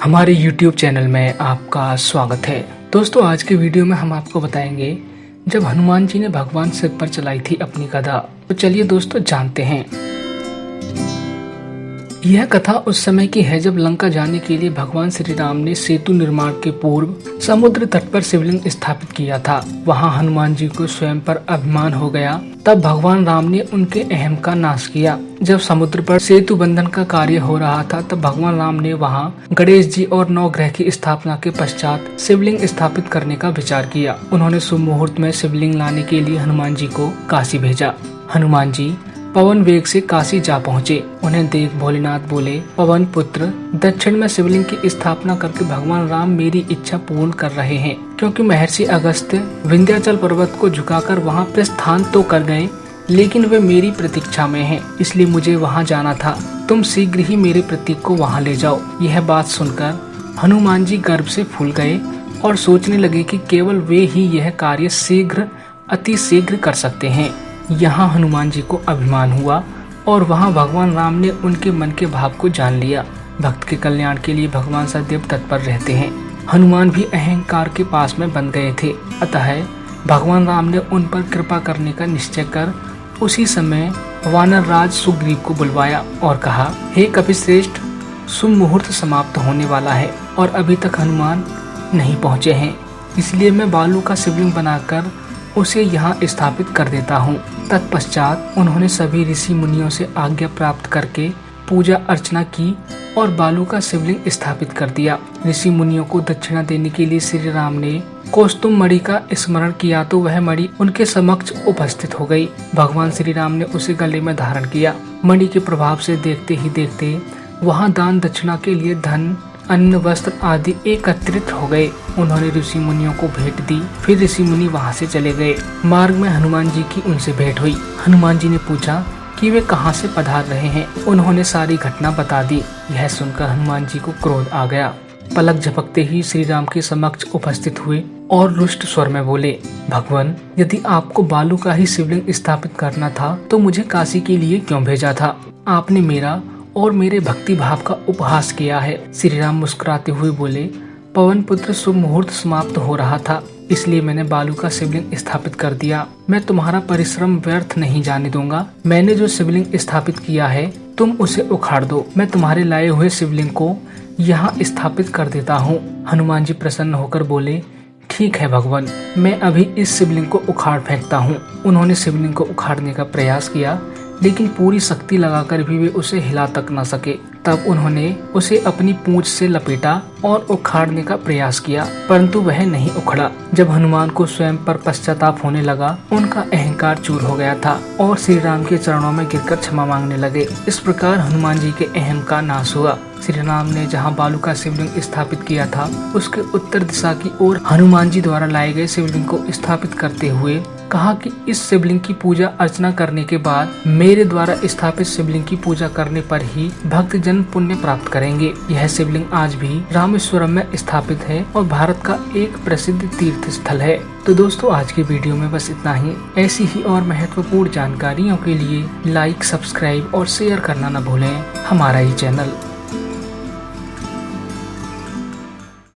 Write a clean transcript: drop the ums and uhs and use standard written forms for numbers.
हमारे YouTube channel में आपका स्वागत है। दोस्तों, आज के वीडियो में हम आपको बताएंगे जब हनुमान जी ने भगवान शिव पर चलाई थी अपनी गदा। तो चलिए दोस्तों जानते हैं। यह कथा उस समय की है जब लंका जाने के लिए भगवान श्री राम ने सेतु निर्माण के पूर्व समुद्र तट पर शिवलिंग स्थापित किया था। वहां हनुमान जी को स्वयं पर अभिमान हो गया। तब भगवान राम ने उनके अहम का नाश किया। जब समुद्र पर सेतु बंधन का कार्य हो रहा था तब भगवान राम ने वहां गणेश जी और नवग्रह की स्थापना के पश्चात शिवलिंग स्थापित करने का विचार किया। उन्होंने शुभ मुहूर्त में शिवलिंग लाने के लिए हनुमान जी को काशी भेजा। हनुमान जी पवन वेग से काशी जा पहुँचे। उन्हें देख भोलेनाथ बोले, पवन पुत्र, दक्षिण में शिवलिंग की स्थापना करके भगवान राम मेरी इच्छा पूर्ण कर रहे हैं। क्योंकि महर्षि अगस्त्य विंध्याचल पर्वत को झुकाकर वहां प्रस्थान तो कर गए, लेकिन वे मेरी प्रतीक्षा में हैं, इसलिए मुझे वहां जाना था। तुम शीघ्र ही मेरे प्रतीक को वहां ले जाओ। यह बात सुनकर हनुमान जी गर्व से फूल गए और सोचने लगे कि केवल वे ही यह कार्य शीघ्र, अति शीघ्र कर सकते हैं। यहाँ हनुमान जी को अभिमान हुआ और वहाँ भगवान राम ने उनके मन के भाव को जान लिया। भक्त के कल्याण के लिए भगवान सदैव तत्पर रहते हैं। हनुमान भी अहंकार के पास में बंध गए थे। अतः भगवान राम ने उन पर कृपा करने का निश्चय कर उसी समय वानर राज सुग्रीव को बुलवाया और कहा, हे कपिश्रेष्ठ, शुभ मुहूर्त समाप्त होने वाला है और अभी तक हनुमान नहीं पहुँचे हैं, इसलिए मैं बालू का शिवलिंग बनाकर उसे यहाँ स्थापित कर देता हूँ। तत्पश्चात उन्होंने सभी ऋषि मुनियों से आज्ञा प्राप्त करके पूजा अर्चना की और बालू का शिवलिंग स्थापित कर दिया। ऋषि मुनियों को दक्षिणा देने के लिए श्री राम ने कौस्तुभ मणि का स्मरण किया तो वह मणि उनके समक्ष उपस्थित हो गई। भगवान श्री राम ने उसे गले में धारण किया। मणि के प्रभाव से देखते ही देखते वहाँ दान दक्षिणा के लिए धन, अन्न, वस्त्र आदि एकत्रित हो गए। उन्होंने ऋषि मुनियों को भेंट दी। फिर ऋषि मुनि वहाँ से चले गए। मार्ग में हनुमान जी की उनसे भेंट हुई। हनुमान जी ने पूछा कि वे कहाँ से पधार रहे हैं। उन्होंने सारी घटना बता दी। यह सुनकर हनुमान जी को क्रोध आ गया। पलक झपकते ही श्री राम के समक्ष उपस्थित हुए और रुष्ट स्वर में बोले, भगवान, यदि आपको बालू का ही शिवलिंग स्थापित करना था तो मुझे काशी के लिए क्यों भेजा था? आपने मेरा और मेरे भक्ति भाव का उपहास किया है। श्री राम मुस्कुराते हुए बोले, पवन पुत्र, शुभ मुहूर्त समाप्त हो रहा था, इसलिए मैंने बालू का शिवलिंग स्थापित कर दिया। मैं तुम्हारा परिश्रम व्यर्थ नहीं जाने दूंगा। मैंने जो शिवलिंग स्थापित किया है तुम उसे उखाड़ दो। मैं तुम्हारे लाए हुए शिवलिंग को यहाँ स्थापित कर देता हूँ। हनुमान जी प्रसन्न होकर बोले, ठीक है भगवान, मैं अभी इस शिवलिंग को उखाड़ फेंकता हूँ। उन्होंने शिवलिंग को उखाड़ने का प्रयास किया, लेकिन पूरी शक्ति लगाकर भी वे उसे हिला तक न सके। तब उन्होंने उसे अपनी पूंछ से लपेटा और उखाड़ने का प्रयास किया, परंतु वह नहीं उखड़ा। जब हनुमान को स्वयं पर पश्चाताप होने लगा, उनका अहंकार चूर हो गया था और श्री राम के चरणों में गिरकर क्षमा मांगने लगे। इस प्रकार हनुमान जी के अहम का नाश हुआ। श्री राम ने जहाँ बालू का शिवलिंग स्थापित किया था उसके उत्तर दिशा की ओर हनुमान जी द्वारा लाए गए शिवलिंग को स्थापित करते हुए कहा कि इस शिवलिंग की पूजा अर्चना करने के बाद मेरे द्वारा स्थापित शिवलिंग की पूजा करने पर ही भक्तजन पुण्य प्राप्त करेंगे। यह शिवलिंग आज भी रामेश्वरम में स्थापित है और भारत का एक प्रसिद्ध तीर्थ स्थल है। तो दोस्तों, आज की वीडियो में बस इतना ही। ऐसी ही और महत्वपूर्ण जानकारियों के लिए लाइक, सब्सक्राइब और शेयर करना न भूलें हमारा ही चैनल।